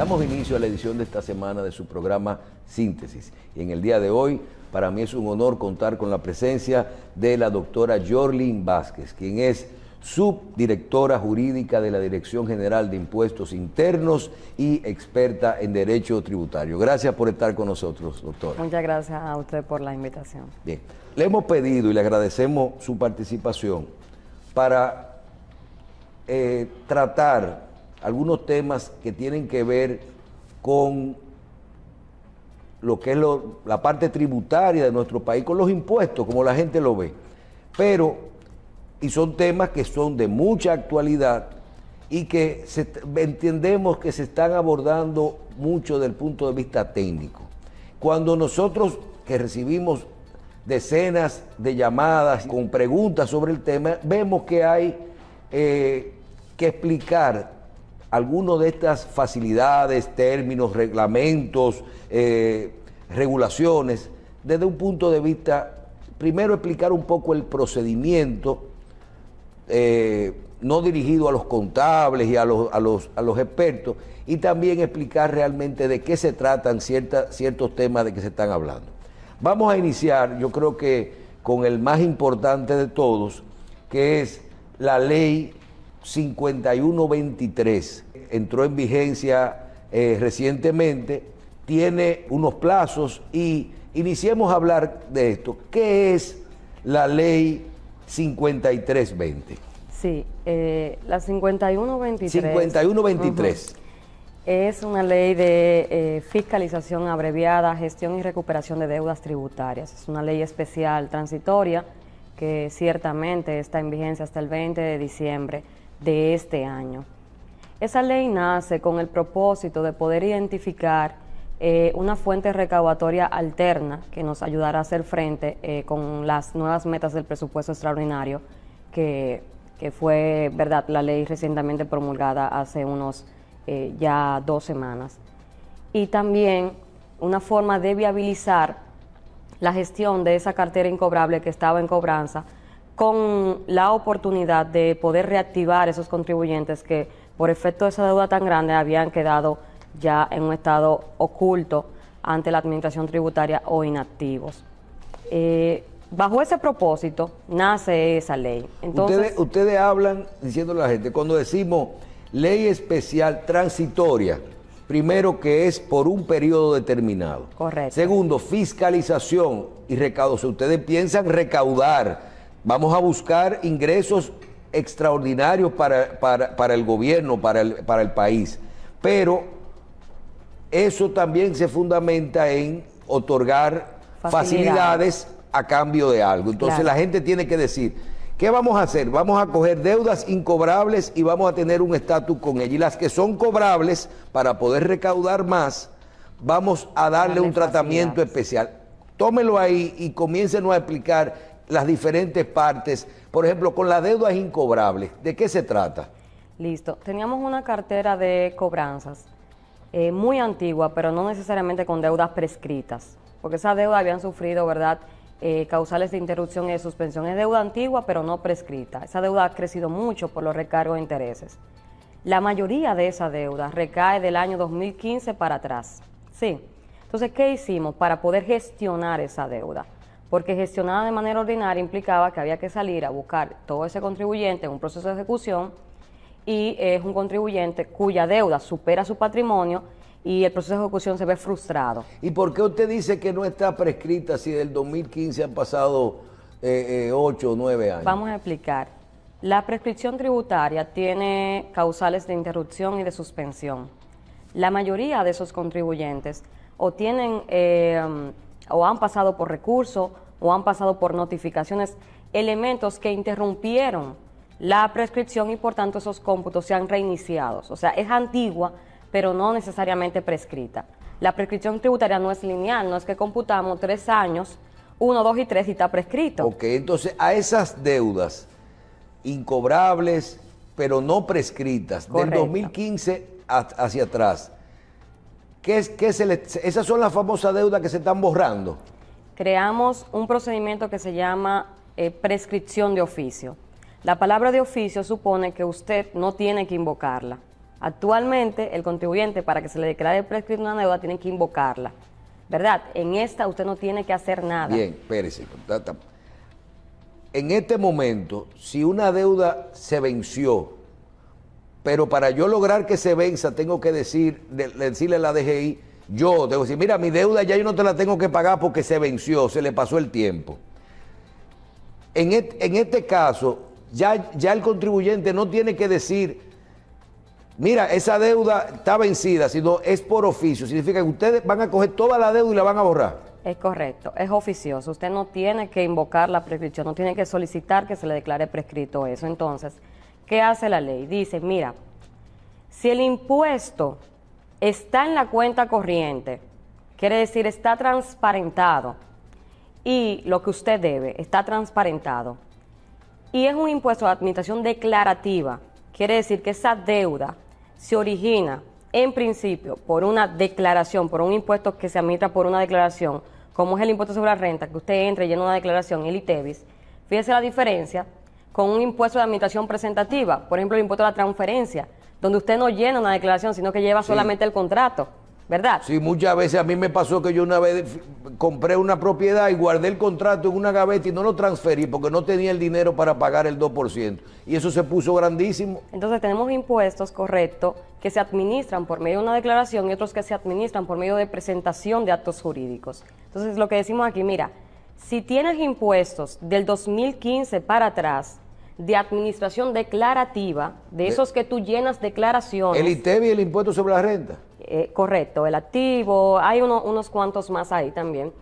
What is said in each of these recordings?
Damos inicio a la edición de esta semana de su programa Síntesis. Y en el día de hoy, para mí es un honor contar con la presencia de la doctora Yorlin Vázquez, quien es subdirectora jurídica de la Dirección General de Impuestos Internos y experta en Derecho Tributario. Gracias por estar con nosotros, doctora. Muchas gracias a usted por la invitación. Bien, le hemos pedido y le agradecemos su participación para tratar algunos temas que tienen que ver con lo que es la parte tributaria de nuestro país, con los impuestos, como la gente lo ve. Y son temas que son de mucha actualidad y que entendemos que se están abordando mucho desde el punto de vista técnico. Cuando nosotros que recibimos decenas de llamadas con preguntas sobre el tema, vemos que hay que explicar algunas de estas facilidades, términos, reglamentos, regulaciones, desde un punto de vista, primero explicar un poco el procedimiento, no dirigido a los contables y a los expertos, y también explicar realmente de qué se tratan ciertos temas de que se están hablando. Vamos a iniciar, yo creo que con el más importante de todos, que es la ley 5123, entró en vigencia recientemente, tiene unos plazos y iniciemos a hablar de esto. ¿Qué es la ley 5320? Sí, la 5123. 5123. Es una ley de fiscalización abreviada, gestión y recuperación de deudas tributarias. Es una ley especial transitoria que ciertamente está en vigencia hasta el 20 de diciembre de este año. Esa ley nace con el propósito de poder identificar una fuente recaudatoria alterna que nos ayudará a hacer frente con las nuevas metas del presupuesto extraordinario que fue, verdad, la ley recientemente promulgada hace unos ya 2 semanas. Y también una forma de viabilizar la gestión de esa cartera incobrable que estaba en cobranza, con la oportunidad de poder reactivar esos contribuyentes que por efecto de esa deuda tan grande habían quedado ya en un estado oculto ante la administración tributaria o inactivos. Bajo ese propósito nace esa ley. Entonces, ustedes hablan diciéndole a la gente, cuando decimos ley especial transitoria, primero que es por un periodo determinado. Correcto. Segundo, fiscalización y recaudación. Ustedes piensan recaudar. Vamos a buscar ingresos extraordinarios para el gobierno, para el país. Pero eso también se fundamenta en otorgar facilidades a cambio de algo. Entonces claro, la gente tiene que decir, ¿qué vamos a hacer? Vamos a coger deudas incobrables y vamos a tener un estatus con ellas. Y las que son cobrables, para poder recaudar más, vamos a darle un tratamiento especial. Tómelo ahí y comiéncenos a explicar las diferentes partes. Por ejemplo, con las deudas incobrables, ¿de qué se trata? Listo. Teníamos una cartera de cobranzas muy antigua, pero no necesariamente con deudas prescritas, porque esas deudas habían sufrido, ¿verdad?, causales de interrupción y de suspensión. Es deuda antigua, pero no prescrita. Esa deuda ha crecido mucho por los recargos de intereses. La mayoría de esa deuda recae del año 2015 para atrás. Sí. Entonces, ¿qué hicimos para poder gestionar esa deuda? Porque gestionada de manera ordinaria implicaba que había que salir a buscar todo ese contribuyente en un proceso de ejecución, y es un contribuyente cuya deuda supera su patrimonio y el proceso de ejecución se ve frustrado. ¿Y por qué usted dice que no está prescrita si del 2015 han pasado 8 o 9 años? Vamos a explicar. La prescripción tributaria tiene causales de interrupción y de suspensión. La mayoría de esos contribuyentes o tienen o han pasado por recurso o han pasado por notificaciones, elementos que interrumpieron la prescripción y por tanto esos cómputos se han reiniciado. O sea, es antigua, pero no necesariamente prescrita. La prescripción tributaria no es lineal, no es que computamos 3 años, 1, 2 y 3 y está prescrito. Ok, entonces a esas deudas incobrables, pero no prescritas, correcto, del 2015 hacia atrás, esas son las famosas deudas que se están borrando. Creamos un procedimiento que se llama prescripción de oficio. La palabra de oficio supone que usted no tiene que invocarla. Actualmente, el contribuyente, para que se le declare prescrita una deuda, tiene que invocarla, ¿verdad? En esta usted no tiene que hacer nada. Bien, espérese. En este momento, si una deuda se venció, pero para yo lograr que se venza, tengo que decirle a la DGI, yo debo decir, mira, mi deuda ya yo no te la tengo que pagar porque se venció, se le pasó el tiempo. En este caso, ya el contribuyente no tiene que decir, mira, esa deuda está vencida, sino es por oficio. Significa que ustedes van a coger toda la deuda y la van a borrar. Es correcto, es oficioso. Usted no tiene que invocar la prescripción, no tiene que solicitar que se le declare prescrito eso. Entonces, ¿qué hace la ley? Dice, mira, si el impuesto está en la cuenta corriente, quiere decir está transparentado, y lo que usted debe está transparentado, y es un impuesto de administración declarativa, quiere decir que esa deuda se origina en principio por una declaración, por un impuesto que se administra por una declaración, como es el impuesto sobre la renta, que usted entre y llena una declaración, el ITEVIS. Fíjese la diferencia con un impuesto de administración presentativa, por ejemplo el impuesto a la transferencia, donde usted no llena una declaración, sino que lleva solamente el contrato, ¿verdad? Sí, muchas veces a mí me pasó que yo una vez compré una propiedad y guardé el contrato en una gaveta y no lo transferí porque no tenía el dinero para pagar el 2%. Y eso se puso grandísimo. Entonces tenemos impuestos, correcto, que se administran por medio de una declaración y otros que se administran por medio de presentación de actos jurídicos. Entonces lo que decimos aquí, mira, si tienes impuestos del 2015 para atrás, de administración declarativa, de esos que tú llenas declaraciones. El ITEVI y el impuesto sobre la renta. Correcto, el activo, hay unos cuantos más ahí también.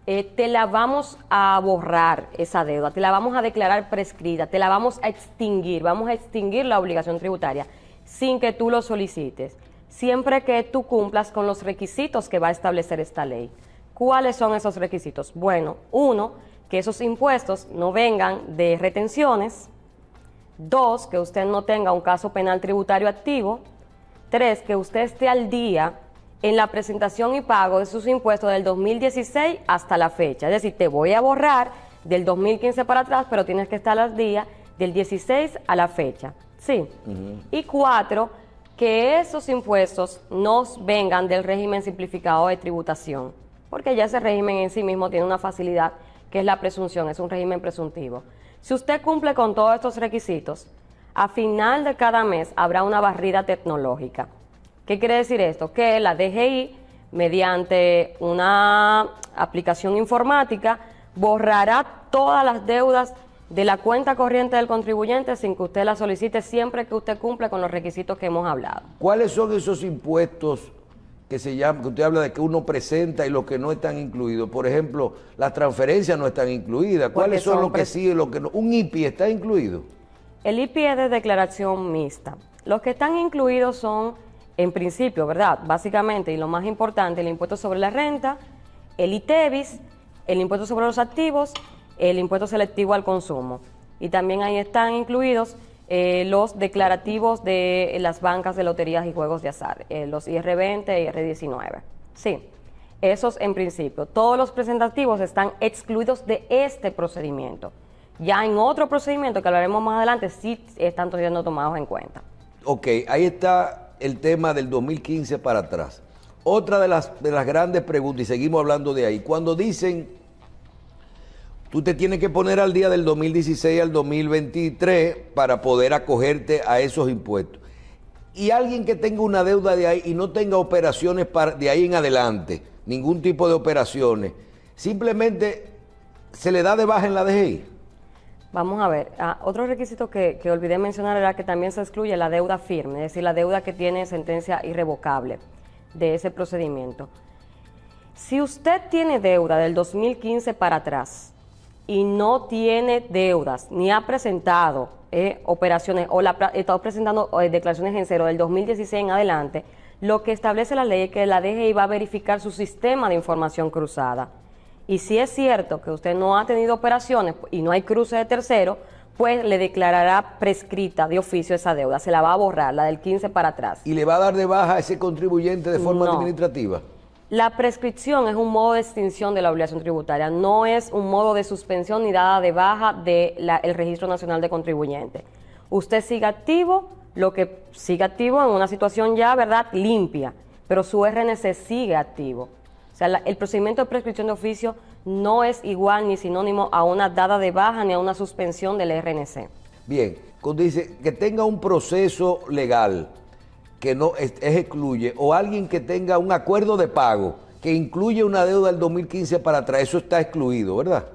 Te la vamos a borrar esa deuda, te la vamos a declarar prescrita, te la vamos a extinguir la obligación tributaria sin que tú lo solicites, siempre que tú cumplas con los requisitos que va a establecer esta ley. ¿Cuáles son esos requisitos? Bueno, uno, que esos impuestos no vengan de retenciones. Dos, que usted no tenga un caso penal tributario activo. Tres, que usted esté al día en la presentación y pago de sus impuestos del 2016 hasta la fecha. Es decir, te voy a borrar del 2015 para atrás, pero tienes que estar al día del 16 a la fecha. Sí. Y cuatro, que esos impuestos no vengan del régimen simplificado de tributación, porque ya ese régimen en sí mismo tiene una facilidad que es la presunción, es un régimen presuntivo. Si usted cumple con todos estos requisitos, a final de cada mes habrá una barrida tecnológica. ¿Qué quiere decir esto? Que la DGI, mediante una aplicación informática, borrará todas las deudas de la cuenta corriente del contribuyente sin que usted la solicite, siempre que usted cumple con los requisitos que hemos hablado. ¿Cuáles son esos impuestos que se llaman, que usted habla de que uno presenta y los que no están incluidos? Por ejemplo, las transferencias no están incluidas. ¿Cuáles son los que sí y los que no? ¿Un IPI está incluido? El IPI es de declaración mixta. Los que están incluidos son, en principio, ¿verdad? Básicamente, y lo más importante, el impuesto sobre la renta, el ITEVIS, el impuesto sobre los activos, el impuesto selectivo al consumo. Y también ahí están incluidos los declarativos de las bancas de loterías y juegos de azar, los IR20 y IR19. Sí, esos en principio. Todos los presentativos están excluidos de este procedimiento. Ya en otro procedimiento que hablaremos más adelante sí están siendo tomados en cuenta. Ok, ahí está el tema del 2015 para atrás. Otra de las grandes preguntas, y seguimos hablando de ahí, cuando dicen, tú te tienes que poner al día del 2016 al 2023 para poder acogerte a esos impuestos. Y alguien que tenga una deuda de ahí y no tenga operaciones de ahí en adelante, ningún tipo de operaciones, simplemente se le da de baja en la DGI. Vamos a ver, otro requisito que olvidé mencionar era que también se excluye la deuda firme, es decir, la deuda que tiene sentencia irrevocable de ese procedimiento. Si usted tiene deuda del 2015 para atrás y no tiene deudas, ni ha presentado operaciones o está presentando declaraciones en cero del 2016 en adelante, lo que establece la ley es que la DGI va a verificar su sistema de información cruzada. Y si es cierto que usted no ha tenido operaciones y no hay cruce de tercero, pues le declarará prescrita de oficio esa deuda, se la va a borrar, la del 15 para atrás. ¿Y le va a dar de baja a ese contribuyente de forma administrativa? La prescripción es un modo de extinción de la obligación tributaria, no es un modo de suspensión ni dada de baja del Registro Nacional de Contribuyentes. Usted sigue activo lo que sigue activo en una situación ya, ¿verdad?, limpia, pero su RNC sigue activo. O sea, el procedimiento de prescripción de oficio no es igual ni sinónimo a una dada de baja ni a una suspensión del RNC. Bien, cuando dice que tenga un proceso legal que no excluye, o alguien que tenga un acuerdo de pago que incluye una deuda del 2015 para atrás, eso está excluido, ¿verdad?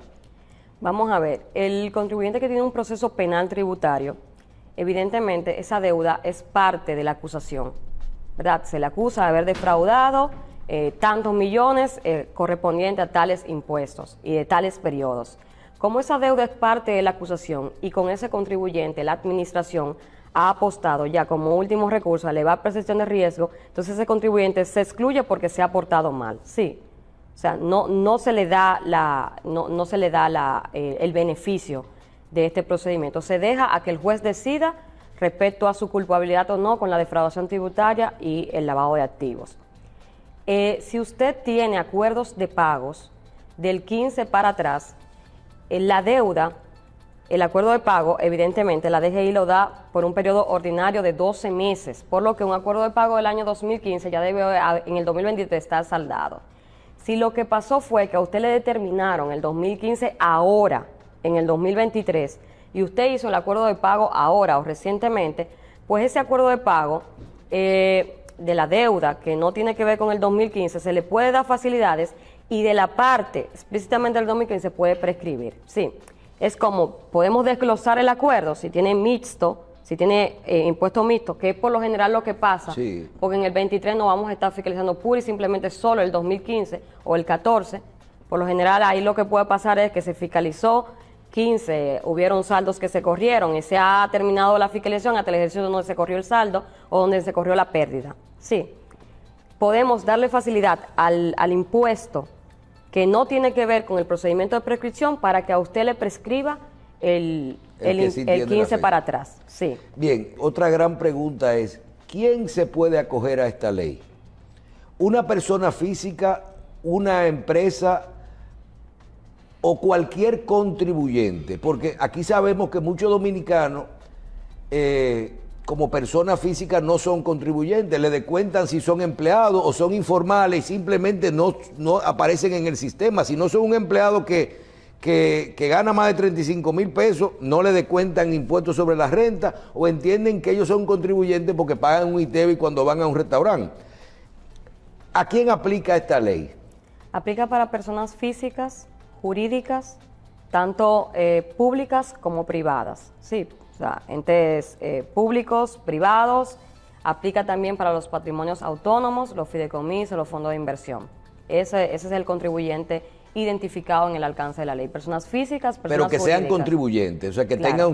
Vamos a ver, el contribuyente que tiene un proceso penal tributario, evidentemente esa deuda es parte de la acusación, ¿verdad? Se le acusa de haber defraudado tantos millones correspondientes a tales impuestos y de tales periodos. Como esa deuda es parte de la acusación y con ese contribuyente la administración ha apostado ya como último recurso a elevar percepción de riesgo, entonces ese contribuyente se excluye porque se ha portado mal, sí. O sea, no se le da el beneficio de este procedimiento. Se deja a que el juez decida respecto a su culpabilidad o no con la defraudación tributaria y el lavado de activos. Si usted tiene acuerdos de pagos del 15 para atrás, la deuda, el acuerdo de pago, evidentemente la DGI lo da por un periodo ordinario de 12 meses, por lo que un acuerdo de pago del año 2015 ya debe en el 2023 estar saldado. Si lo que pasó fue que a usted le determinaron el 2015 ahora, en el 2023, y usted hizo el acuerdo de pago ahora o recientemente, pues ese acuerdo de pago de la deuda que no tiene que ver con el 2015 se le puede dar facilidades y de la parte explícitamente del 2015 puede prescribir. Sí, es como podemos desglosar el acuerdo si tiene mixto, si tiene impuesto mixto, que es por lo general lo que pasa, sí, porque en el 23 no vamos a estar fiscalizando pura y simplemente solo el 2015 o el 14. Por lo general ahí lo que puede pasar es que se fiscalizó 15, hubieron saldos que se corrieron y se ha terminado la fiscalización hasta el ejercicio donde se corrió el saldo o donde se corrió la pérdida. Sí, podemos darle facilidad al impuesto que no tiene que ver con el procedimiento de prescripción para que a usted le prescriba el 15 para atrás. Sí. Bien, otra gran pregunta es, ¿quién se puede acoger a esta ley? ¿Una persona física, una empresa o cualquier contribuyente? Porque aquí sabemos que muchos dominicanos, como personas físicas, no son contribuyentes, le descuentan si son empleados o son informales y simplemente no aparecen en el sistema. Si no son un empleado que gana más de 35,000 pesos, no le descuentan impuestos sobre la renta o entienden que ellos son contribuyentes porque pagan un ITEVI cuando van a un restaurante. ¿A quién aplica esta ley? Aplica para personas físicas, jurídicas, tanto públicas como privadas. Sí, o sea, entes públicos, privados. Aplica también para los patrimonios autónomos, los fideicomisos, los fondos de inversión. Ese es el contribuyente identificado en el alcance de la ley. Personas físicas, personas pero que jurídicas. Sean contribuyentes, o sea, que claro, tengan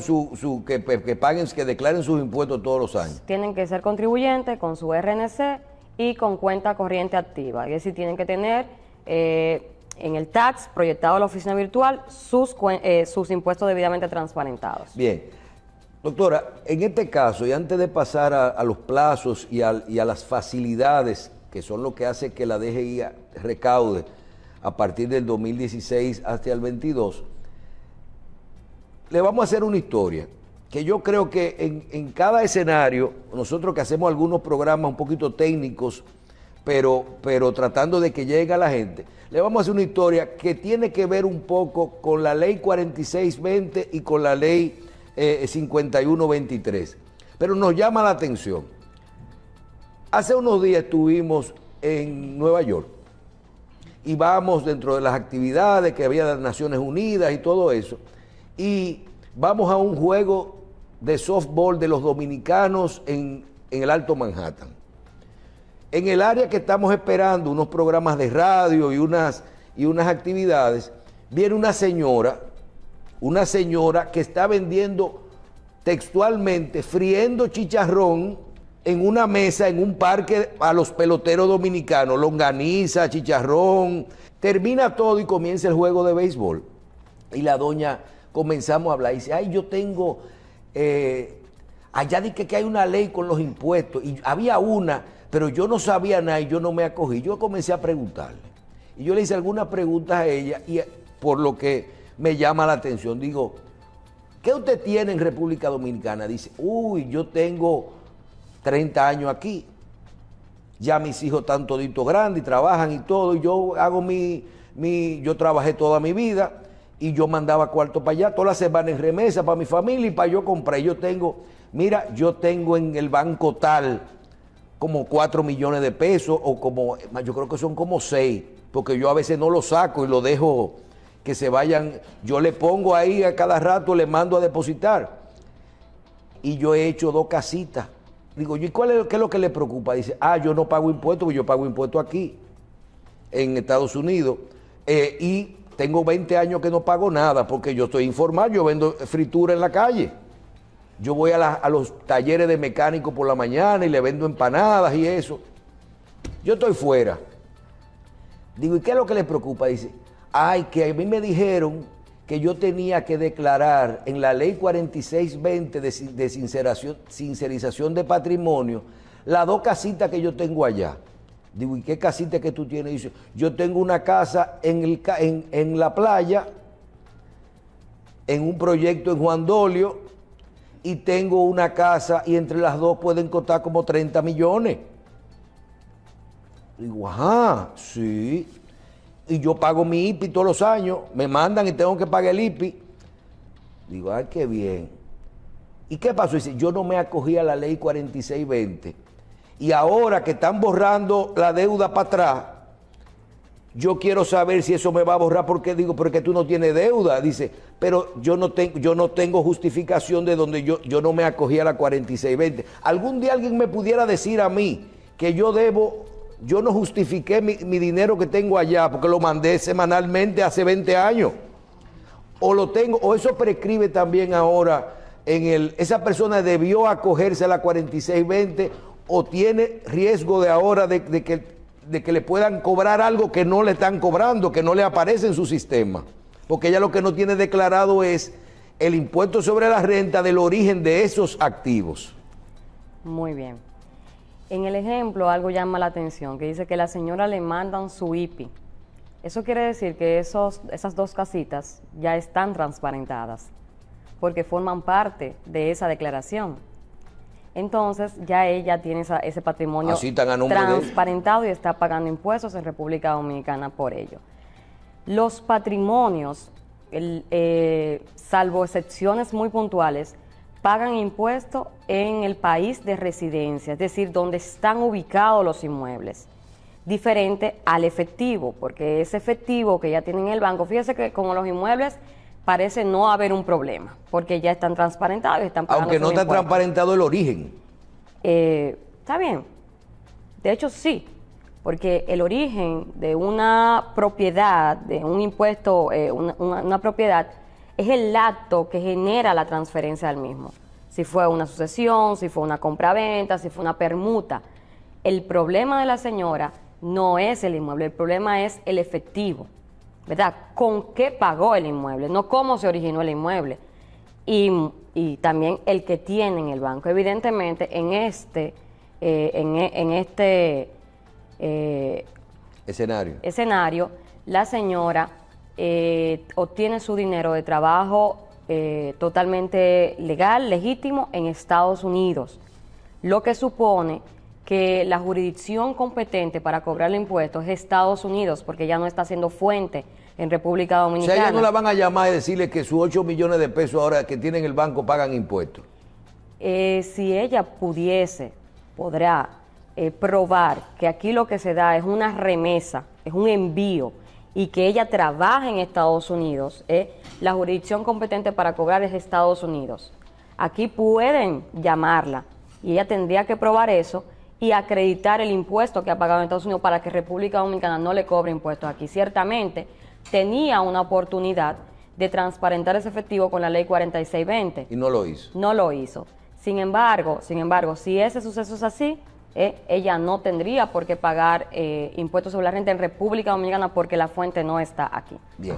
que paguen, que declaren sus impuestos todos los años. Tienen que ser contribuyentes con su RNC y con cuenta corriente activa. Es decir, tienen que tener en el tax proyectado a la oficina virtual sus impuestos debidamente transparentados. Bien. Doctora, en este caso, y antes de pasar a los plazos y a las facilidades, que son lo que hace que la DGI recaude a partir del 2016 hasta el 22, le vamos a hacer una historia, que yo creo que en cada escenario, nosotros que hacemos algunos programas un poquito técnicos, pero tratando de que llegue a la gente, le vamos a hacer una historia que tiene que ver un poco con la ley 4620 y con la ley 5123, pero nos llama la atención. Hace unos días estuvimos en Nueva York y vamos dentro de las actividades que había de las Naciones Unidas y todo eso, y vamos a un juego de softball de los dominicanos en el Alto Manhattan. En el área que estamos esperando unos programas de radio y unas actividades, viene una señora que está vendiendo textualmente, friendo chicharrón en una mesa, en un parque a los peloteros dominicanos, longaniza, chicharrón, termina todo y comienza el juego de béisbol. Y la doña, comenzamos a hablar, y dice, ay, yo tengo, allá dije que hay una ley con los impuestos, y había una, pero yo no sabía nada y yo no me acogí. Yo comencé a preguntarle, y yo le hice algunas preguntas a ella, y por lo que me llama la atención, digo, ¿qué usted tiene en República Dominicana? Dice, uy, yo tengo 30 años aquí. Ya mis hijos están toditos grandes y trabajan y todo, y yo hago yo trabajé toda mi vida y yo mandaba cuarto para allá, todas las semanas en remesa para mi familia y para yo comprar. Yo tengo en el banco tal como 4 millones de pesos, o como, yo creo que son como 6, porque yo a veces no lo saco y lo dejo que se vayan, yo le pongo ahí a cada rato, le mando a depositar. Y yo he hecho 2 casitas. Digo, ¿y qué es lo que le preocupa? Dice, yo no pago impuestos, porque yo pago impuestos aquí, en Estados Unidos. Y tengo 20 años que no pago nada, porque yo estoy informal, yo vendo fritura en la calle. Yo voy a los talleres de mecánico por la mañana y le vendo empanadas y eso. Yo estoy fuera. Digo, ¿y qué es lo que le preocupa? Dice, que a mí me dijeron que yo tenía que declarar en la ley 4620 de sincerización de patrimonio las 2 casitas que yo tengo allá. Digo, ¿y qué casita que tú tienes? Dice, yo tengo una casa en la playa, en un proyecto en Juan Dolio, y tengo una casa, y entre las 2 pueden costar como 30 millones. Digo, ajá, sí. Y yo pago mi IPI todos los años, me mandan y tengo que pagar el IPI. Digo, qué bien. ¿Y qué pasó? Dice, yo no me acogí a la ley 4620. Y ahora que están borrando la deuda para atrás, yo quiero saber si eso me va a borrar. Porque digo, porque tú no tienes deuda. Dice, pero yo no tengo justificación de donde yo no me acogí a la 4620. Algún día alguien me pudiera decir a mí que yo no justifiqué mi dinero que tengo allá porque lo mandé semanalmente hace 20 años. O eso prescribe también ahora esa persona debió acogerse a la 4620, o tiene riesgo de ahora de que le puedan cobrar algo que no le están cobrando, que no le aparece en su sistema. Porque ella lo que no tiene declarado es el impuesto sobre la renta del origen de esos activos. Muy bien. En el ejemplo algo llama la atención, que dice que la señora le mandan su IPI. Eso quiere decir que esas 2 casitas ya están transparentadas, porque forman parte de esa declaración. Entonces ya ella tiene ese patrimonio transparentado y está pagando impuestos en República Dominicana por ello. Los patrimonios, salvo excepciones muy puntuales, pagan impuestos en el país de residencia, es decir, donde están ubicados los inmuebles, diferente al efectivo, porque ese efectivo que ya tienen en el banco, fíjese que con los inmuebles parece no haber un problema, porque ya están transparentados y están pagando. Aunque no está transparentado el origen. Está bien, de hecho sí, porque el origen de una propiedad, de un impuesto, una propiedad, es el acto que genera la transferencia del mismo. Si fue una sucesión, si fue una compraventa, si fue una permuta. El problema de la señora no es el inmueble, el problema es el efectivo, ¿verdad? ¿Con qué pagó el inmueble? No cómo se originó el inmueble. Y también el que tiene en el banco. Evidentemente, en este escenario, la señora obtiene su dinero de trabajo totalmente legal, legítimo, en Estados Unidos, lo que supone que la jurisdicción competente para cobrar el impuesto es Estados Unidos, porque ya no está haciendo fuente en República Dominicana. O sea, ella no la van a llamar y decirle que sus 8 millones de pesos ahora que tiene en el banco pagan impuestos. Si ella podrá probar que aquí lo que se da es una remesa, es un envío, y que ella trabaja en Estados Unidos, la jurisdicción competente para cobrar es Estados Unidos. Aquí pueden llamarla y ella tendría que probar eso y acreditar el impuesto que ha pagado en Estados Unidos para que República Dominicana no le cobre impuestos aquí. Ciertamente tenía una oportunidad de transparentar ese efectivo con la ley 4620. Y no lo hizo. No lo hizo. Sin embargo, si ese suceso es así, ella no tendría por qué pagar impuestos sobre la renta en República Dominicana porque la fuente no está aquí. Bien.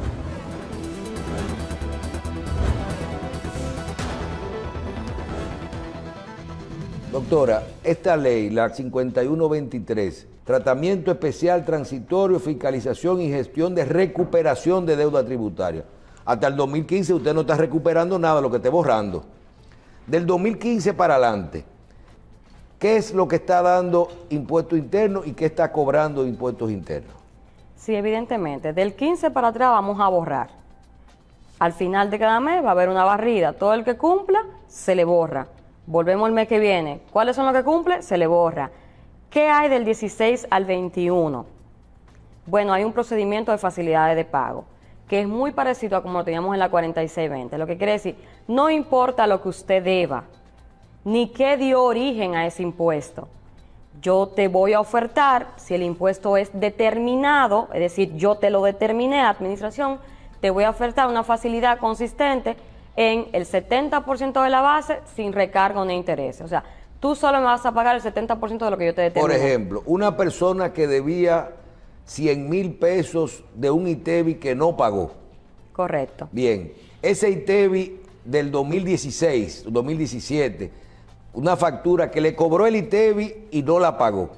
Doctora, esta ley, la 5123, tratamiento especial transitorio, fiscalización y gestión de recuperación de deuda tributaria. Hasta el 2015 usted no está recuperando nada, lo que esté borrando. Del 2015 para adelante, ¿Qué es lo que está dando impuesto interno y qué está cobrando impuestos internos? Sí, evidentemente. Del 15 para atrás vamos a borrar. Al final de cada mes va a haber una barrida. Todo el que cumpla, se le borra. Volvemos el mes que viene. ¿Cuáles son los que cumple? Se le borra. ¿Qué hay del 16 al 21? Bueno, hay un procedimiento de facilidades de pago, que es muy parecido a como lo teníamos en la 4620. Lo que quiere decir, no importa lo que usted deba, ni qué dio origen a ese impuesto. Yo te voy a ofertar, si el impuesto es determinado, es decir, yo te lo determiné, administración, te voy a ofertar una facilidad consistente en el 70% de la base sin recargo ni intereses. O sea, tú solo me vas a pagar el 70% de lo que yo te determiné. Por ejemplo, una persona que debía 100,000 pesos de un ITEVI que no pagó. Correcto. Bien, ese ITEVI del 2016, 2017, una factura que le cobró el ITEVI y no la pagó.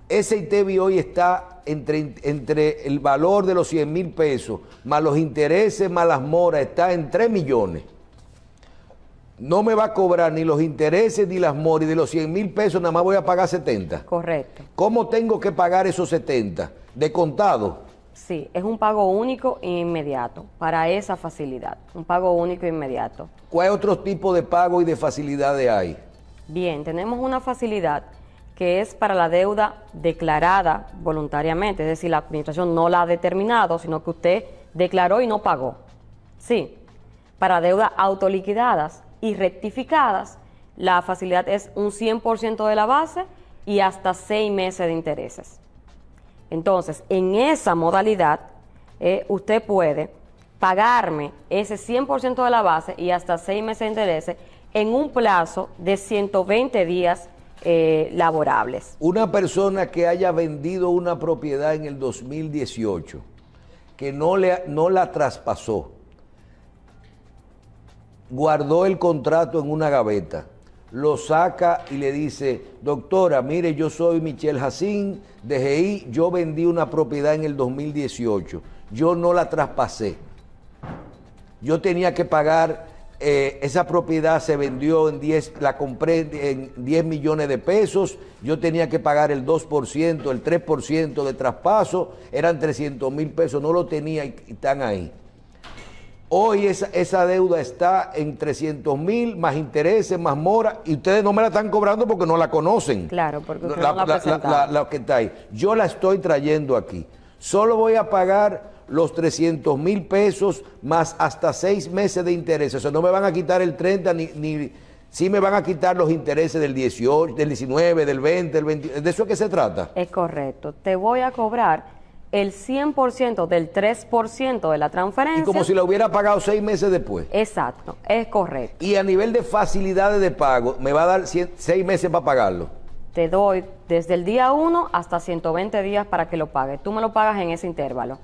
Ese ITEVI hoy está entre el valor de los 100,000 pesos, más los intereses, más las moras, está en 3 millones. No me va a cobrar ni los intereses ni las moras, y de los 100,000 pesos nada más voy a pagar 70. Correcto. ¿Cómo tengo que pagar esos 70? ¿De contado? Sí, es un pago único e inmediato para esa facilidad. Un pago único e inmediato. ¿Cuál otro tipo de pago y de facilidades hay? Bien, tenemos una facilidad que es para la deuda declarada voluntariamente, es decir, la administración no la ha determinado, sino que usted declaró y no pagó. Sí, para deudas autoliquidadas y rectificadas, la facilidad es un 100% de la base y hasta 6 meses de intereses. Entonces, en esa modalidad, usted puede pagarme ese 100% de la base y hasta 6 meses de intereses en un plazo de 120 días laborables. Una persona que haya vendido una propiedad en el 2018, que no la traspasó, guardó el contrato en una gaveta, lo saca y le dice: doctora, mire, yo soy Michelle Jacín de GI, yo vendí una propiedad en el 2018, yo no la traspasé, yo tenía que pagar, esa propiedad se vendió en 10, la compré en 10 millones de pesos, yo tenía que pagar el 2%, el 3% de traspaso, eran 300,000 pesos, no lo tenía y están ahí. Hoy esa deuda está en 300,000 más intereses, más mora, y ustedes no me la están cobrando porque no la conocen. Claro, porque usted no la presentaron. La que está ahí. Yo la estoy trayendo aquí. Solo voy a pagar los 300,000 pesos más hasta 6 meses de intereses. O sea, no me van a quitar el 30 ni sí me van a quitar los intereses del 18, del 19, del 20, del 20. ¿De eso es que se trata? Es correcto. Te voy a cobrar el 100% del 3% de la transferencia. Y como si la hubiera pagado 6 meses después. Exacto, es correcto. Y a nivel de facilidades de pago, me va a dar 6 meses para pagarlo. Te doy desde el día 1 hasta 120 días para que lo pagues. Tú me lo pagas en ese intervalo.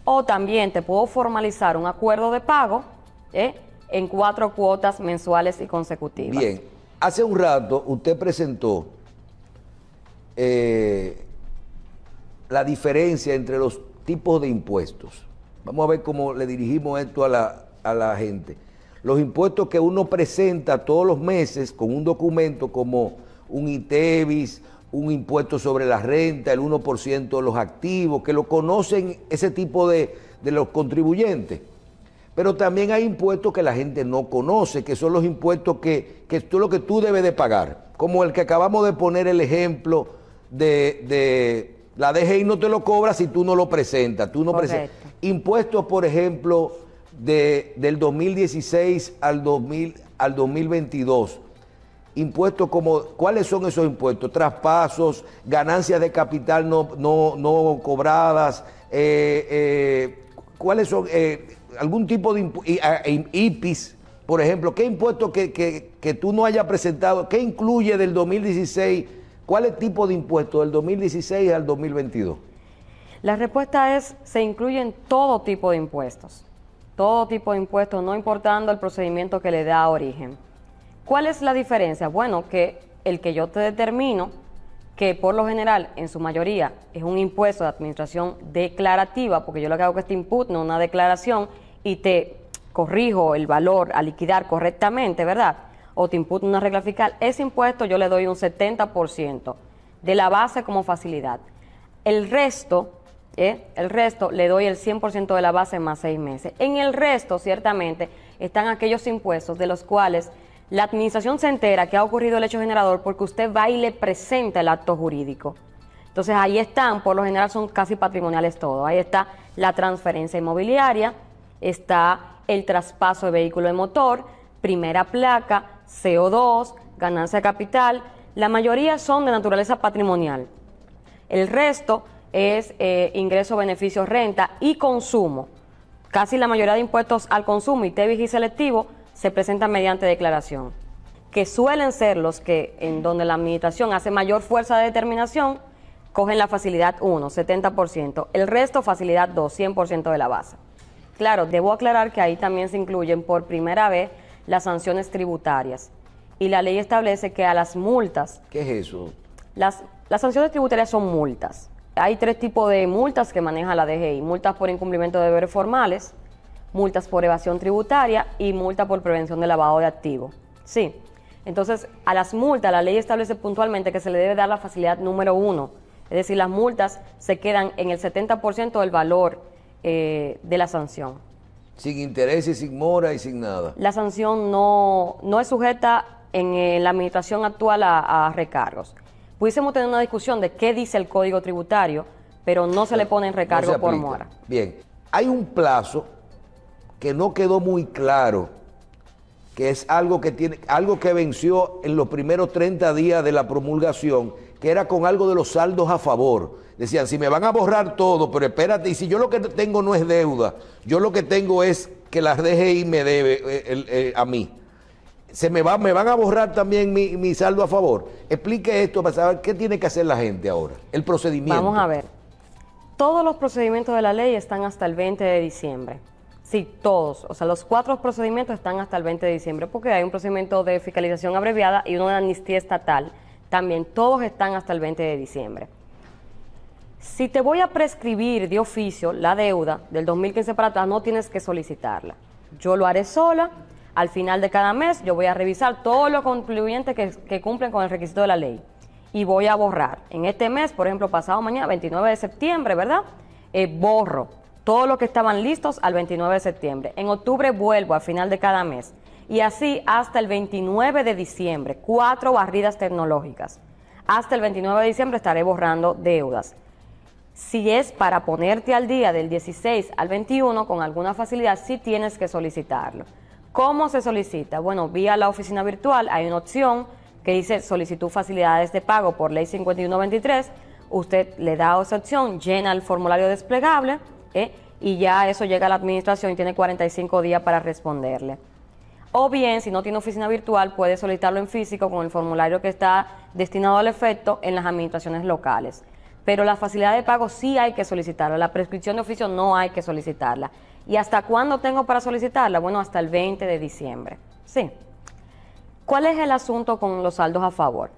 O también te puedo formalizar un acuerdo de pago en 4 cuotas mensuales y consecutivas. Bien, hace un rato usted presentó la diferencia entre los tipos de impuestos. Vamos a ver cómo le dirigimos esto a la gente. Los impuestos que uno presenta todos los meses con un documento como un ITEVIS, un impuesto sobre la renta, el 1% de los activos, que lo conocen ese tipo de los contribuyentes. Pero también hay impuestos que la gente no conoce, que son los impuestos que tú debes de pagar. Como el que acabamos de poner el ejemplo de la DGI no te lo cobra si tú no lo presentas. Tú no presentas. Impuestos, por ejemplo, del 2016 al 2022. Impuestos como, ¿cuáles son esos impuestos? Traspasos, ganancias de capital no cobradas, ¿cuáles son? Algún tipo de IPIS, por ejemplo. ¿Qué impuestos que tú no hayas presentado? ¿Qué incluye del 2016? ¿Cuál es el tipo de impuestos del 2016 al 2022? La respuesta es, se incluyen todo tipo de impuestos. Todo tipo de impuestos, no importando el procedimiento que le da origen. ¿Cuál es la diferencia? Bueno, que el que yo te determino, que por lo general, en su mayoría, es un impuesto de administración declarativa, porque yo lo que hago es que te impugno una declaración y te corrijo el valor a liquidar correctamente, ¿verdad? o te imputan una regla fiscal, ese impuesto yo le doy un 70% de la base como facilidad. El resto le doy el 100% de la base más 6 meses. En el resto, ciertamente, están aquellos impuestos de los cuales la administración se entera que ha ocurrido el hecho generador porque usted va y le presenta el acto jurídico. Entonces ahí están, por lo general son casi patrimoniales todos. Ahí está la transferencia inmobiliaria, está el traspaso de vehículo de motor, primera placa, CO2, ganancia de capital. La mayoría son de naturaleza patrimonial. El resto es ingreso, beneficios, renta y consumo. Casi la mayoría de impuestos al consumo y TEBIS y selectivo se presentan mediante declaración, que suelen ser los que en donde la administración hace mayor fuerza de determinación, cogen la facilidad 1, 70%, el resto facilidad 2, 100% de la base. Claro, debo aclarar que ahí también se incluyen por primera vez las sanciones tributarias y la ley establece que a las multas... ¿Qué es eso? Las sanciones tributarias son multas. Hay 3 tipos de multas que maneja la DGI: multas por incumplimiento de deberes formales, multas por evasión tributaria y multa por prevención de lavado de activos. Sí, entonces a las multas la ley establece puntualmente que se le debe dar la facilidad número 1, es decir, las multas se quedan en el 70% del valor de la sanción. Sin interés y sin mora y sin nada. La sanción no es sujeta en la administración actual a recargos. Pudiésemos tener una discusión de qué dice el Código Tributario, pero no se le pone en recargo por mora. Bien, hay un plazo que no quedó muy claro, que es algo que venció en los primeros 30 días de la promulgación, que era con algo de los saldos a favor. Decían, si me van a borrar todo, pero espérate, y si yo lo que tengo no es deuda, yo lo que tengo es que la DGI me debe a mí. Me van a borrar también mi saldo a favor. Explique esto para saber qué tiene que hacer la gente ahora, el procedimiento. Vamos a ver. Todos los procedimientos de la ley están hasta el 20 de diciembre. Sí, todos. O sea, los 4 procedimientos están hasta el 20 de diciembre porque hay un procedimiento de fiscalización abreviada y uno de amnistía estatal. También todos están hasta el 20 de diciembre. Si te voy a prescribir de oficio la deuda del 2015 para atrás, no tienes que solicitarla. Yo lo haré sola. Al final de cada mes yo voy a revisar todos los contribuyentes que cumplen con el requisito de la ley y voy a borrar. En este mes, por ejemplo, pasado mañana, 29 de septiembre, ¿verdad? Borro todos los que estaban listos al 29 de septiembre. En octubre vuelvo al final de cada mes y así hasta el 29 de diciembre, 4 barridas tecnológicas. Hasta el 29 de diciembre estaré borrando deudas. Si es para ponerte al día del 16 al 21 con alguna facilidad, sí tienes que solicitarlo. ¿Cómo se solicita? Bueno, vía la oficina virtual hay una opción que dice solicitud facilidades de pago por ley 5123. Usted le da esa opción, llena el formulario desplegable y ya eso llega a la administración y tiene 45 días para responderle. O bien, si no tiene oficina virtual, puede solicitarlo en físico con el formulario que está destinado al efecto en las administraciones locales. Pero la facilidad de pago sí hay que solicitarla, la prescripción de oficio no hay que solicitarla. ¿Y hasta cuándo tengo para solicitarla? Bueno, hasta el 20 de diciembre. Sí. ¿Cuál es el asunto con los saldos a favor?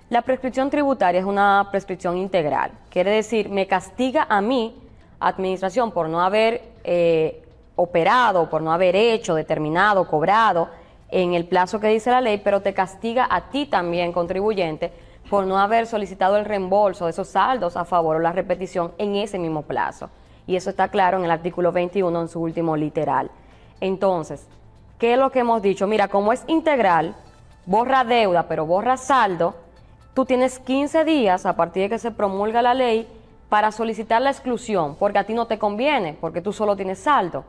La prescripción tributaria es una prescripción integral. Quiere decir, me castiga a mí, administración, por no haber operado, por no haber hecho, determinado, cobrado en el plazo que dice la ley, pero te castiga a ti también, contribuyente, por no haber solicitado el reembolso de esos saldos a favor o la repetición en ese mismo plazo. Y eso está claro en el artículo 21 en su último literal. Entonces, ¿qué es lo que hemos dicho? Mira, como es integral, borra deuda, pero borra saldo, tú tienes 15 días a partir de que se promulga la ley para solicitar la exclusión, porque a ti no te conviene, porque tú solo tienes saldo.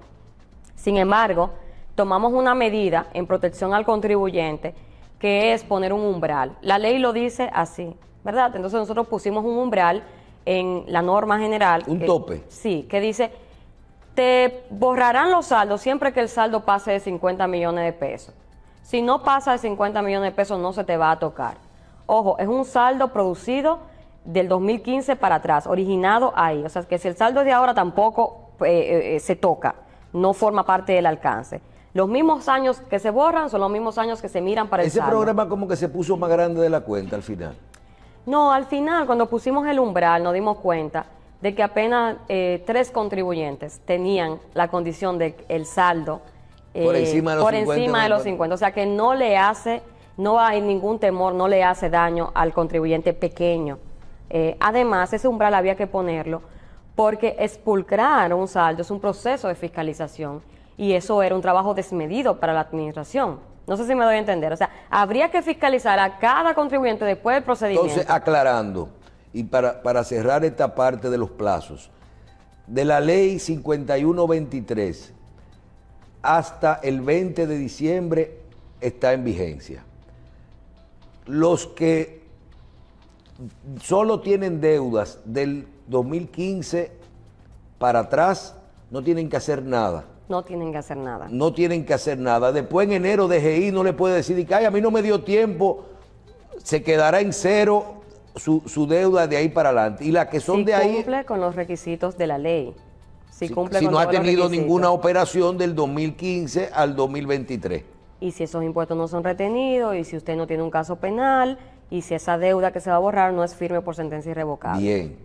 Sin embargo, tomamos una medida en protección al contribuyente, que es poner un umbral. La ley lo dice así, ¿verdad? Entonces nosotros pusimos un umbral en la norma general. Un tope. Sí, que dice, te borrarán los saldos siempre que el saldo pase de 50 millones de pesos. Si no pasa de 50 millones de pesos, no se te va a tocar. Ojo, es un saldo producido del 2015 para atrás, originado ahí. O sea, que si el saldo es de ahora tampoco se toca, no forma parte del alcance. Los mismos años que se borran son los mismos años que se miran para el saldo. Ese programa como que se puso más grande de la cuenta al final. No, al final, cuando pusimos el umbral, nos dimos cuenta de que apenas 3 contribuyentes tenían la condición de el saldo Por encima de los por 50. encima de los 50. O sea que no le hace, no hay ningún temor, no le hace daño al contribuyente pequeño. Además, ese umbral había que ponerlo porque expulcrar un saldo es un proceso de fiscalización y eso era un trabajo desmedido para la administración. No sé si me doy a entender. O sea, habría que fiscalizar a cada contribuyente después del procedimiento. Entonces, aclarando, y para cerrar esta parte de los plazos, de la ley 5123 hasta el 20 de diciembre está en vigencia. Los que solo tienen deudas del 2015 para atrás no tienen que hacer nada. No tienen que hacer nada. No tienen que hacer nada. Después en enero DGI no le puede decir que ay, a mí no me dio tiempo, se quedará en cero su deuda de ahí para adelante. Y las que son de ahí... Si cumple con los requisitos de la ley. Si no ha tenido ninguna operación del 2015 al 2023. Y si esos impuestos no son retenidos, y si usted no tiene un caso penal, y si esa deuda que se va a borrar no es firme por sentencia irrevocable. Bien.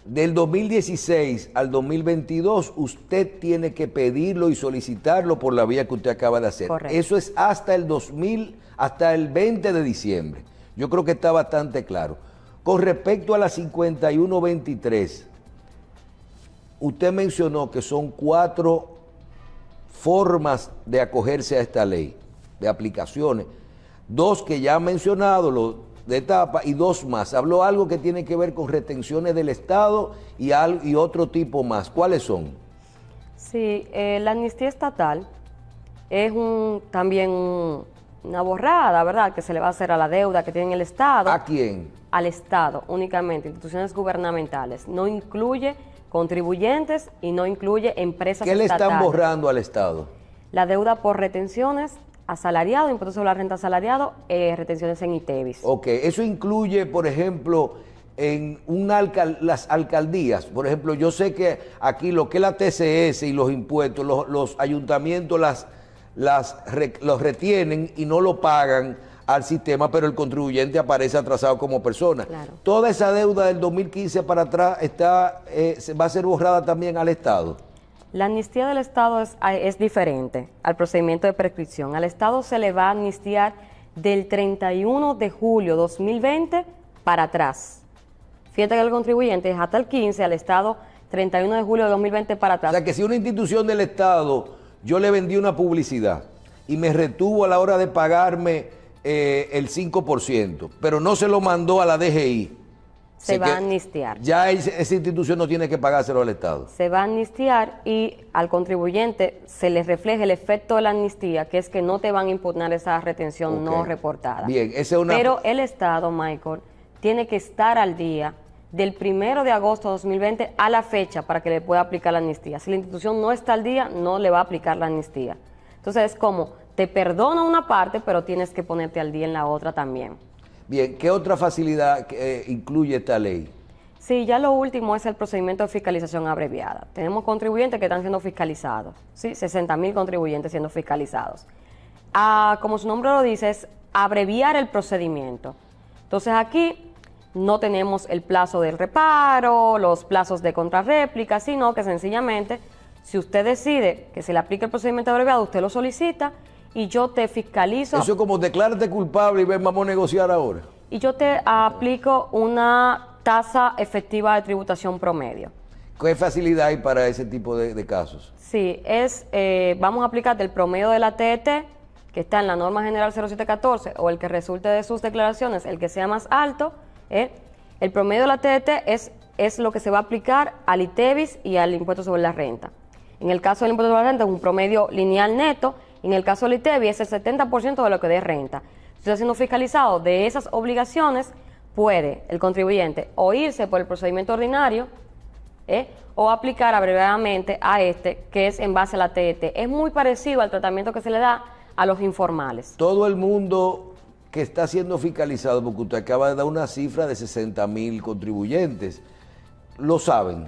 Del 2016 al 2022, usted tiene que pedirlo y solicitarlo por la vía que usted acaba de hacer. Correcto. Eso es hasta el 20 de diciembre. Yo creo que está bastante claro. Con respecto a la 5123, usted mencionó que son 4 formas de acogerse a esta ley, de aplicaciones. 2 que ya han mencionado, los de etapa, y 2 más. Habló algo que tiene que ver con retenciones del Estado y otro tipo más. ¿Cuáles son? Sí, la amnistía estatal es también una borrada, ¿verdad?, que se le va a hacer a la deuda que tiene el Estado. ¿A quién? Al Estado, únicamente, instituciones gubernamentales. No incluye contribuyentes y no incluye empresas estatales. ¿Qué le están borrando al Estado? La deuda por retenciones, asalariado, impuestos sobre la renta asalariado, retenciones en ITEVIS. Ok, eso incluye, por ejemplo, en las alcaldías. Por ejemplo, yo sé que aquí lo que es la TCS y los impuestos, los ayuntamientos los retienen y no lo pagan al sistema, pero el contribuyente aparece atrasado como persona. Claro. Toda esa deuda del 2015 para atrás va a ser borrada también al Estado. La amnistía del Estado es diferente al procedimiento de prescripción. Al Estado se le va a amnistiar del 31 de julio 2020 para atrás. Fíjate que el contribuyente es hasta el 15, al Estado 31 de julio de 2020 para atrás. O sea que si una institución del Estado, yo le vendí una publicidad y me retuvo a la hora de pagarme el 5%, pero no se lo mandó a la DGI, se va a amnistiar. Ya esa institución no tiene que pagárselo al Estado. Se va a amnistiar y al contribuyente se le refleja el efecto de la amnistía, que es que no te van a impugnar esa retención no reportada. Bien, esa es una... Pero el Estado, Michael, tiene que estar al día del 1 de agosto de 2020 a la fecha para que le pueda aplicar la amnistía. Si la institución no está al día, no le va a aplicar la amnistía. Entonces es como, te perdona una parte, pero tienes que ponerte al día en la otra también. Bien, ¿qué otra facilidad incluye esta ley? Sí, ya lo último es el procedimiento de fiscalización abreviada. Tenemos contribuyentes que están siendo fiscalizados, ¿sí? 60.000 contribuyentes siendo fiscalizados. Como su nombre lo dice, es abreviar el procedimiento. Entonces aquí no tenemos el plazo del reparo, los plazos de contrarréplica, sino que sencillamente, si usted decide que se le aplique el procedimiento abreviado, usted lo solicita y yo te fiscalizo. Eso es como declárate culpable y ven, vamos a negociar ahora. Y yo te aplico una tasa efectiva de tributación promedio. ¿Qué facilidad hay para ese tipo de casos? Sí, vamos a aplicarte el promedio de la TET, que está en la norma general 0714, o el que resulte de sus declaraciones, el que sea más alto. El promedio de la TET es lo que se va a aplicar al ITEVIS y al impuesto sobre la renta. En el caso del impuesto sobre la renta es un promedio lineal neto. En el caso del ITEVIS es el 70% de lo que dé renta. Si está siendo fiscalizado de esas obligaciones, puede el contribuyente o irse por el procedimiento ordinario o aplicar abreviadamente a que es en base a la TET. Es muy parecido al tratamiento que se le da a los informales. Todo el mundo que está siendo fiscalizado, porque usted acaba de dar una cifra de 60.000 contribuyentes, ¿lo saben?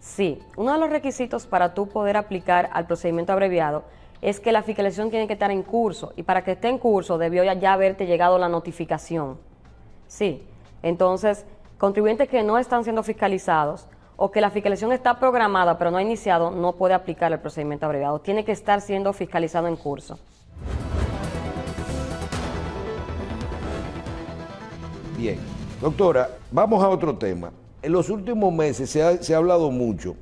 Sí, uno de los requisitos para tú poder aplicar al procedimiento abreviado es que la fiscalización tiene que estar en curso, y para que esté en curso debió ya haberte llegado la notificación. Sí, entonces, contribuyentes que no están siendo fiscalizados o que la fiscalización está programada pero no ha iniciado, no puede aplicar el procedimiento abreviado. Tiene que estar siendo fiscalizado en curso. Bien. Doctora, vamos a otro tema. En los últimos meses se ha hablado mucho,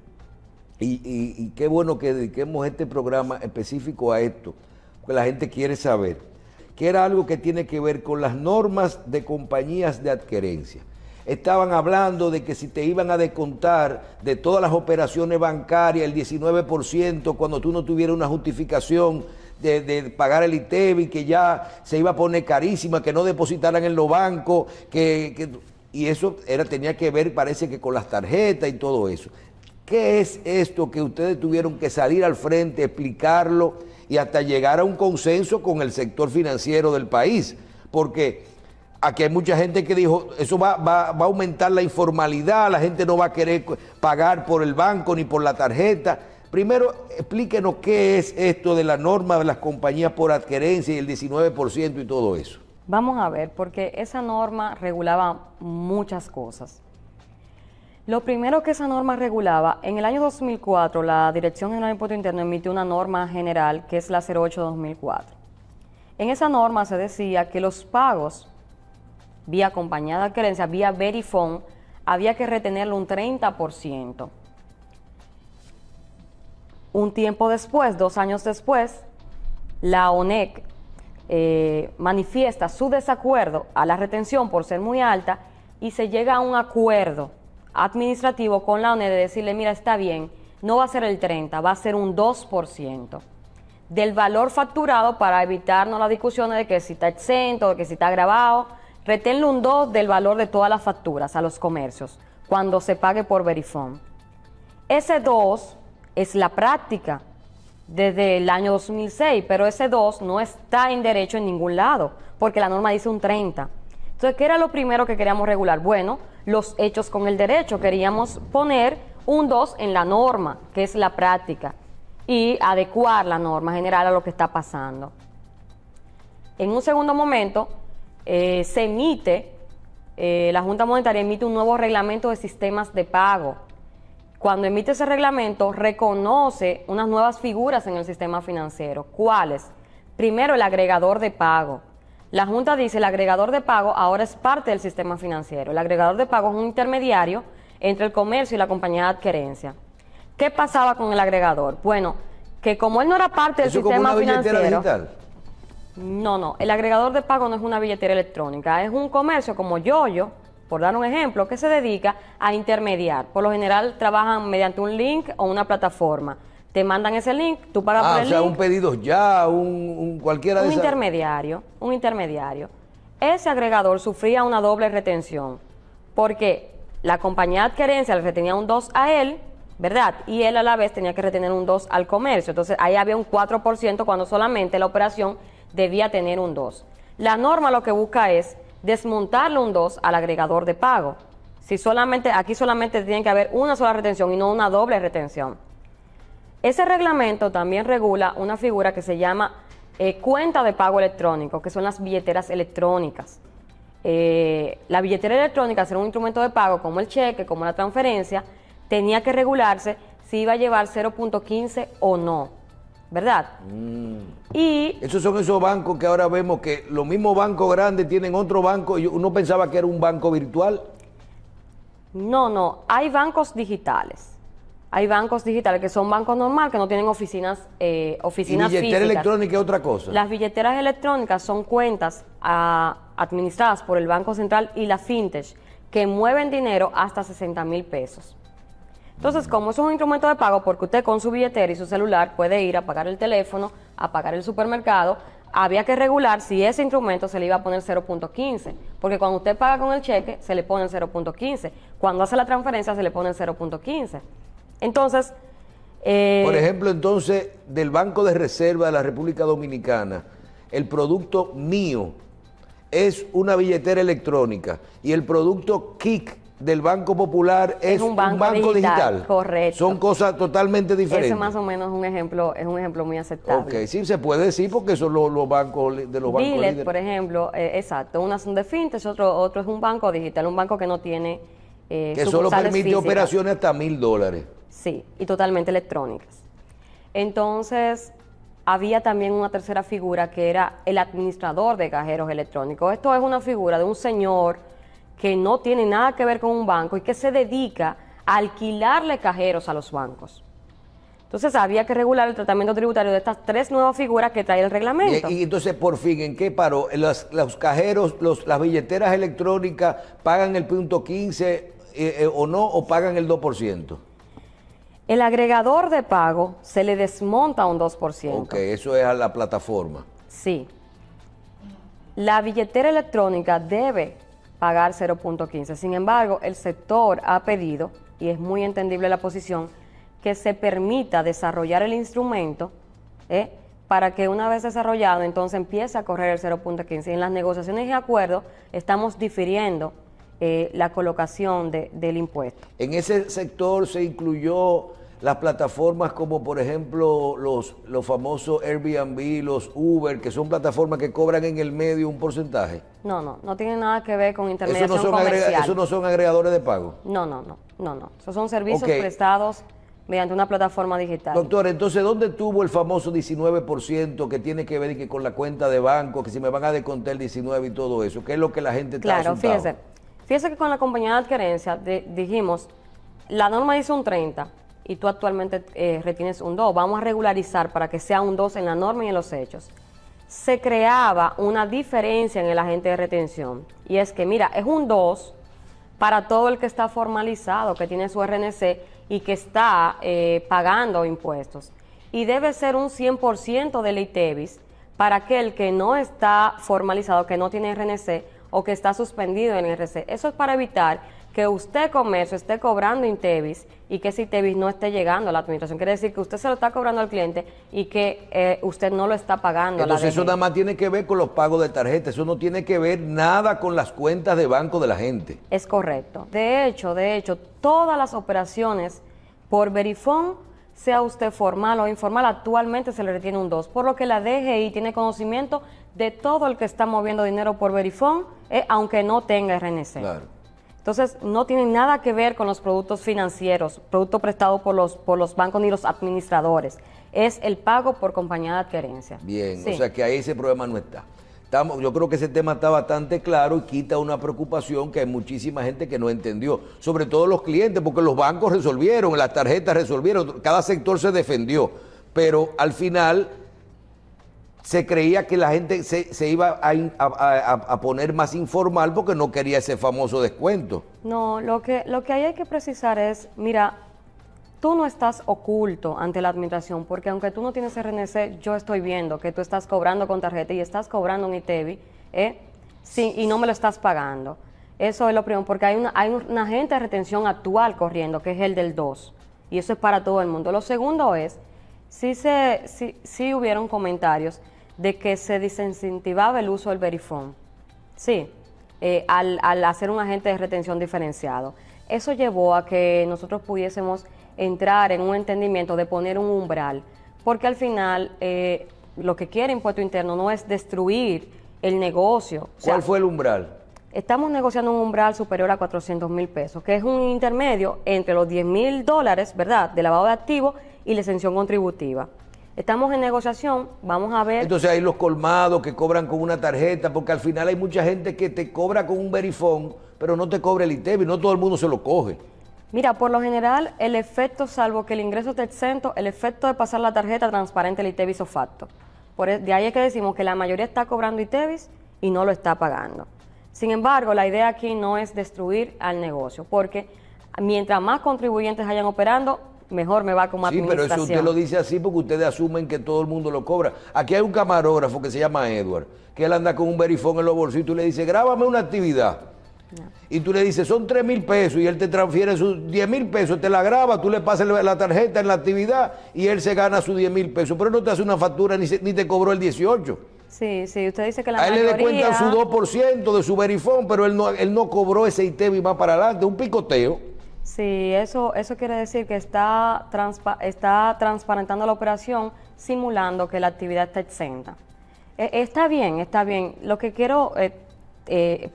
y qué bueno que dediquemos este programa específico a esto, porque la gente quiere saber, que era algo que tiene que ver con las normas de compañías de adquerencia. Estaban hablando de que si te iban a descontar de todas las operaciones bancarias el 19% cuando tú no tuvieras una justificación de pagar el ITEVI, que ya se iba a poner carísima, que no depositaran en los bancos, y eso tenía que ver, parece que con las tarjetas y todo eso. ¿Qué es esto que ustedes tuvieron que salir al frente, explicarlo y hasta llegar a un consenso con el sector financiero del país? Porque aquí hay mucha gente que dijo, eso va a aumentar la informalidad, la gente no va a querer pagar por el banco ni por la tarjeta. Primero, explíquenos qué es esto de la norma de las compañías por adquerencia y el 19% y todo eso. Vamos a ver, porque esa norma regulaba muchas cosas. Lo primero que esa norma regulaba, en el año 2004, la Dirección General de Impuesto Interno emitió una norma general, que es la 08-2004. En esa norma se decía que los pagos vía compañía de adquerencia, vía Verifone, había que retenerlo un 30%. Un tiempo después, 2 años después, la ONEC manifiesta su desacuerdo a la retención por ser muy alta y se llega a un acuerdo administrativo con la ONEC de decirle, mira, está bien, no va a ser el 30%, va a ser un 2% del valor facturado para evitarnos las discusiones de que si está exento, de que si está agravado. Reténle un 2% del valor de todas las facturas a los comercios cuando se pague por Verifone. Ese 2% es la práctica desde el año 2006, pero ese 2% no está en derecho en ningún lado, porque la norma dice un 30%. Entonces, ¿qué era lo primero que queríamos regular? Bueno, los hechos con el derecho. Queríamos poner un 2% en la norma, que es la práctica, y adecuar la norma general a lo que está pasando. En un segundo momento, se emite, la Junta Monetaria emite un nuevo reglamento de sistemas de pago. Cuando emite ese reglamento, reconoce unas nuevas figuras en el sistema financiero. ¿Cuáles? Primero, el agregador de pago. La Junta dice, el agregador de pago ahora es parte del sistema financiero. El agregador de pago es un intermediario entre el comercio y la compañía de adquerencia. ¿Qué pasaba con el agregador? Bueno, que como él no era parte del sistema financiero... Digital. No, el agregador de pago no es una billetera electrónica, es un comercio como Yoyo, por dar un ejemplo, que se dedica a intermediar. Por lo general trabajan mediante un link o una plataforma. Te mandan ese link, tú pagas por el link. Un pedido ya, cualquiera de esas. Un intermediario. Ese agregador sufría una doble retención, porque la compañía de adquerencia le retenía un 2% a él, ¿verdad? Y él a la vez tenía que retener un 2% al comercio. Entonces ahí había un 4% cuando solamente la operación debía tener un 2%. La norma lo que busca es desmontarle un 2% al agregador de pago. Aquí solamente tiene que haber una sola retención y no una doble retención. Ese reglamento también regula una figura que se llama cuenta de pago electrónico, que son las billeteras electrónicas. La billetera electrónica, ser un instrumento de pago como el cheque, como la transferencia, tenía que regularse si iba a llevar 0.15 o no, ¿verdad? Y esos son esos bancos que ahora vemos que los mismos bancos grandes tienen otro banco y uno pensaba que era un banco virtual. No, hay bancos digitales. Hay bancos digitales que son bancos normales, que no tienen oficinas físicas. ¿Y billetera electrónica es otra cosa? Las billeteras electrónicas son cuentas administradas por el Banco Central y la fintech que mueven dinero hasta 60,000 pesos. Entonces, como eso es un instrumento de pago, porque usted con su billetera y su celular puede ir a pagar el teléfono, a pagar el supermercado, había que regular si ese instrumento se le iba a poner 0.15, porque cuando usted paga con el cheque, se le pone el 0.15. Cuando hace la transferencia, se le pone el 0.15. Entonces... por ejemplo, entonces, del Banco de Reserva de la República Dominicana, el producto mío es una billetera electrónica y el producto KIC del Banco Popular es un banco digital. Correcto. Son cosas totalmente diferentes. Ese más o menos es un ejemplo muy aceptable. Ok, sí se puede decir porque son los bancos de los bancos líderes. Por ejemplo, exacto, unas son de fintech, otro es un banco digital, un banco que no tiene Que solo permite físicas. Operaciones hasta $1000. Sí, y totalmente electrónicas. Entonces, había también una tercera figura que era el administrador de cajeros electrónicos. Esto es una figura de un señor que no tiene nada que ver con un banco y que se dedica a alquilarle cajeros a los bancos. Entonces había que regular el tratamiento tributario de estas tres nuevas figuras que trae el reglamento. Y entonces, por fin, ¿en qué paró? Los cajeros, las billeteras electrónicas, ¿pagan el punto 15 o no, o pagan el 2%? El agregador de pago se le desmonta un 2%. Ok, eso es a la plataforma. Sí. La billetera electrónica debe pagar 0.15. Sin embargo, el sector ha pedido, y es muy entendible la posición, que se permita desarrollar el instrumento para que una vez desarrollado, entonces empiece a correr el 0.15. En las negociaciones y acuerdos estamos difiriendo la colocación del impuesto. En ese sector se incluyó las plataformas como, por ejemplo, los famosos Airbnb, los Uber, que son plataformas que cobran en el medio un porcentaje. No tiene nada que ver con intermediación comercial. ¿Eso no son agregadores de pago? No. Esos son servicios prestados mediante una plataforma digital. Doctor, entonces, ¿dónde tuvo el famoso 19% que tiene que ver y que con la cuenta de banco, que si me van a descontar el 19 y todo eso? ¿Qué es lo que la gente está asustado? Claro, fíjese que con la compañía de adquerencia dijimos, la norma dice un 30 y tú actualmente retienes un 2. Vamos a regularizar para que sea un 2 en la norma y en los hechos. Se creaba una diferencia en el agente de retención y es que, mira, es un 2 para todo el que está formalizado, que tiene su RNC y que está pagando impuestos. Y debe ser un 100% del ITEVIS para aquel que no está formalizado, que no tiene RNC o que está suspendido en RNC. Eso es para evitar que usted, comercio, esté cobrando ITEVIS y que ese ITEVIS no esté llegando a la administración. Quiere decir que usted se lo está cobrando al cliente y que usted no lo está pagando. Entonces eso nada más tiene que ver con los pagos de tarjeta, eso no tiene que ver nada con las cuentas de banco de la gente. Es correcto. De hecho, todas las operaciones por Verifone, sea usted formal o informal, actualmente se le retiene un 2, por lo que la DGI tiene conocimiento de todo el que está moviendo dinero por Verifone, aunque no tenga RNC. Claro. Entonces, no tiene nada que ver con los productos financieros, productos prestados por los bancos ni los administradores. Es el pago por compañía de adquerencia. Bien, sí. O sea que ahí ese problema no está. Yo creo que ese tema está bastante claro y quita una preocupación que hay muchísima gente que no entendió, sobre todo los clientes, porque los bancos resolvieron, las tarjetas resolvieron, cada sector se defendió, pero al final se creía que la gente se iba a poner más informal porque no quería ese famoso descuento. No, lo que ahí hay que precisar es, mira, tú no estás oculto ante la administración, porque aunque tú no tienes RNC, yo estoy viendo que tú estás cobrando con tarjeta y estás cobrando un ITEVI, sí, y no me lo estás pagando. Eso es lo primero, porque hay un agente de retención actual corriendo, que es el del 2, y eso es para todo el mundo. Lo segundo es, sí hubieron comentarios de que se desincentivaba el uso del Verifone, sí, al hacer un agente de retención diferenciado. Eso llevó a que nosotros pudiésemos entrar en un entendimiento de poner un umbral, porque al final lo que quiere Impuesto Interno no es destruir el negocio. ¿Cuál fue el umbral? Estamos negociando un umbral superior a 400,000 pesos, que es un intermedio entre los $10,000, ¿verdad?, de lavado de activos y la exención contributiva. Estamos en negociación, vamos a ver. Entonces hay los colmados que cobran con una tarjeta, porque al final hay mucha gente que te cobra con un Verifone, pero no te cobra el ITEVI, no todo el mundo se lo coge. Mira, por lo general, el efecto, salvo que el ingreso esté exento, el efecto de pasar la tarjeta transparente el ITEVIS o facto. De ahí es que decimos que la mayoría está cobrando ITEVIS y no lo está pagando. Sin embargo, la idea aquí no es destruir al negocio, porque mientras más contribuyentes hayan operando, mejor me va como administración. Sí, pero eso usted lo dice así porque ustedes asumen que todo el mundo lo cobra. Aquí hay un camarógrafo que se llama Edward, que él anda con un Verifone en los bolsillos y tú le dices, grábame una actividad. No. Y tú le dices, son 3,000 pesos y él te transfiere sus 10,000 pesos, te la graba, tú le pasas la tarjeta en la actividad y él se gana sus 10,000 pesos, pero él no te hace una factura ni te cobró el 18. Sí, usted dice que la mayoría... A él le descuentan su 2% de su Verifone, pero él no cobró ese ITEVI más para adelante, un picoteo. Sí, eso quiere decir que está transparentando la operación simulando que la actividad está exenta. Está bien. Lo que quiero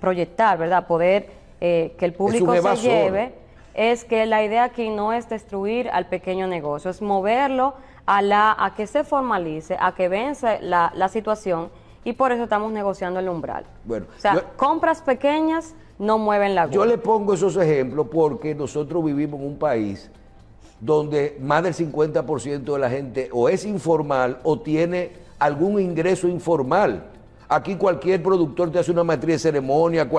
proyectar, ¿verdad? Poder que el público se lleve, es que la idea aquí no es destruir al pequeño negocio, es moverlo a que se formalice, a que vence la situación, y por eso estamos negociando el umbral. Bueno, o sea, compras pequeñas no mueven la aguja. Yo le pongo esos ejemplos porque nosotros vivimos en un país donde más del 50% de la gente o es informal o tiene algún ingreso informal. Aquí cualquier productor te hace una maestría de ceremonia,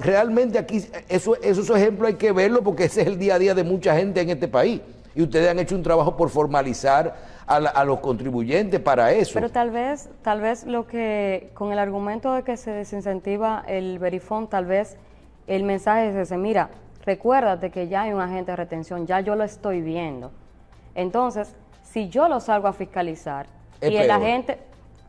realmente aquí esos ejemplos hay que verlos porque ese es el día a día de mucha gente en este país. Y ustedes han hecho un trabajo por formalizar a los contribuyentes para eso. Pero tal vez lo que, con el argumento de que se desincentiva el Verifone, tal vez el mensaje es ese: mira, recuérdate que ya hay un agente de retención, ya yo lo estoy viendo. Entonces, si yo lo salgo a fiscalizar y el agente,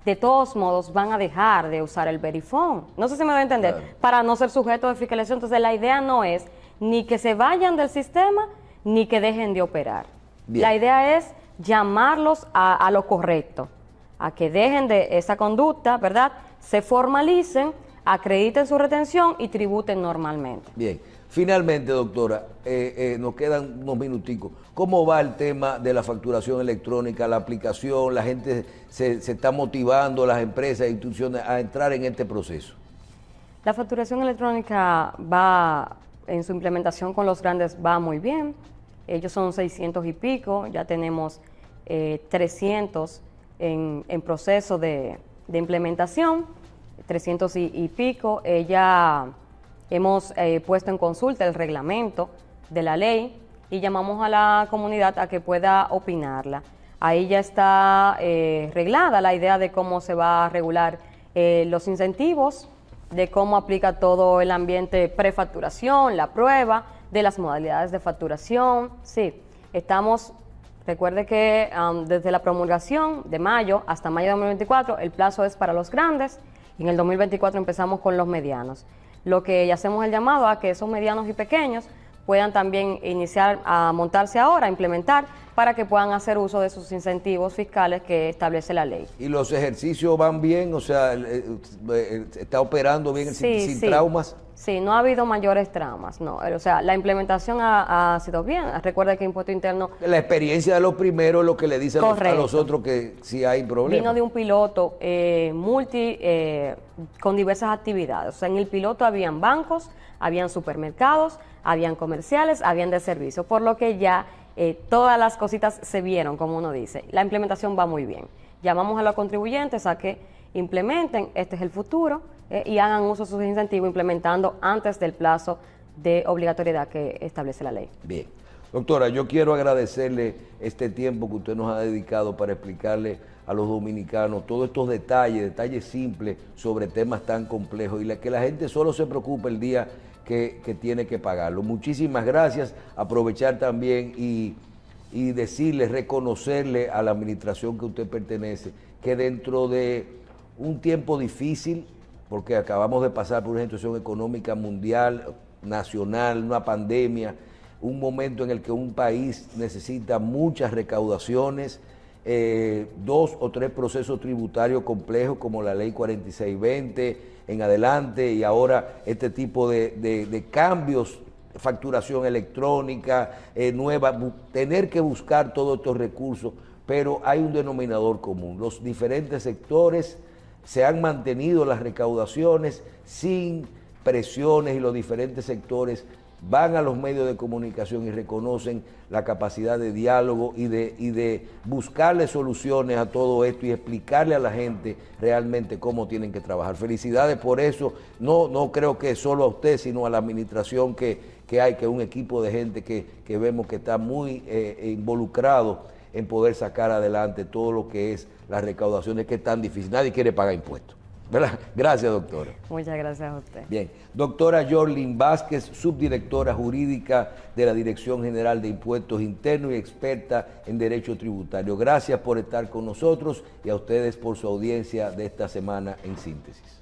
de todos modos, van a dejar de usar el Verifone. No sé si me doy a entender, claro, para no ser sujeto de fiscalización. Entonces, la idea no es ni que se vayan del sistema, ni que dejen de operar. Bien. La idea es llamarlos a lo correcto, a que dejen de esa conducta, ¿verdad? Se formalicen, acrediten su retención y tributen normalmente. Bien. Finalmente, doctora, nos quedan unos minuticos. ¿Cómo va el tema de la facturación electrónica, la aplicación? ¿La gente se está motivando, las empresas e instituciones, a entrar en este proceso? La facturación electrónica va, en su implementación con los grandes, va muy bien. Ellos son 600 y pico, ya tenemos 300 en proceso de implementación, 300 y pico. Hemos puesto en consulta el reglamento de la ley y llamamos a la comunidad a que pueda opinarla. Ahí ya está reglada la idea de cómo se va a regular los incentivos, de cómo aplica todo el ambiente prefacturación, la prueba, de las modalidades de facturación. Sí, recuerde que desde la promulgación de mayo hasta mayo de 2024, el plazo es para los grandes, y en el 2024 empezamos con los medianos. Lo que hacemos el llamado a que esos medianos y pequeños puedan también iniciar a montarse ahora, a implementar, para que puedan hacer uso de sus incentivos fiscales que establece la ley. ¿Y los ejercicios van bien? O sea, ¿está operando bien sin traumas? Sí, no ha habido mayores traumas, no. O sea, la implementación ha sido bien. Recuerda que Impuesto Interno... La experiencia de los primeros es lo que le dice a los otros que sí hay problemas. Vino de un piloto con diversas actividades. O sea, en el piloto habían bancos, habían supermercados, habían comerciales, habían de servicio, por lo que ya todas las cositas se vieron, como uno dice. La implementación va muy bien. Llamamos a los contribuyentes a que implementen, este es el futuro, y hagan uso de sus incentivos implementando antes del plazo de obligatoriedad que establece la ley. Bien. Doctora, yo quiero agradecerle este tiempo que usted nos ha dedicado para explicarle a los dominicanos todos estos detalles simples sobre temas tan complejos y que la gente solo se preocupe el día que tiene que pagarlo. Muchísimas gracias. Aprovechar también y decirle, reconocerle a la administración que usted pertenece, que dentro de un tiempo difícil, porque acabamos de pasar por una situación económica mundial, nacional, una pandemia, un momento en el que un país necesita muchas recaudaciones, 2 o 3 procesos tributarios complejos como la ley 4620 en adelante, y ahora este tipo de cambios, facturación electrónica, nueva, tener que buscar todos estos recursos, pero hay un denominador común. Los diferentes sectores se han mantenido las recaudaciones sin presiones y los diferentes sectores van a los medios de comunicación y reconocen la capacidad de diálogo y de buscarle soluciones a todo esto y explicarle a la gente realmente cómo tienen que trabajar. Felicidades por eso, no creo que solo a usted, sino a la administración que hay, que es un equipo de gente que vemos que está muy involucrado en poder sacar adelante todo lo que es las recaudaciones, que es tan difícil. Nadie quiere pagar impuestos, ¿verdad? Gracias, doctora. Muchas gracias a usted. Bien. Doctora Yorlin Vázquez, subdirectora jurídica de la Dirección General de Impuestos Internos y experta en Derecho Tributario. Gracias por estar con nosotros y a ustedes por su audiencia de esta semana en Síntesis.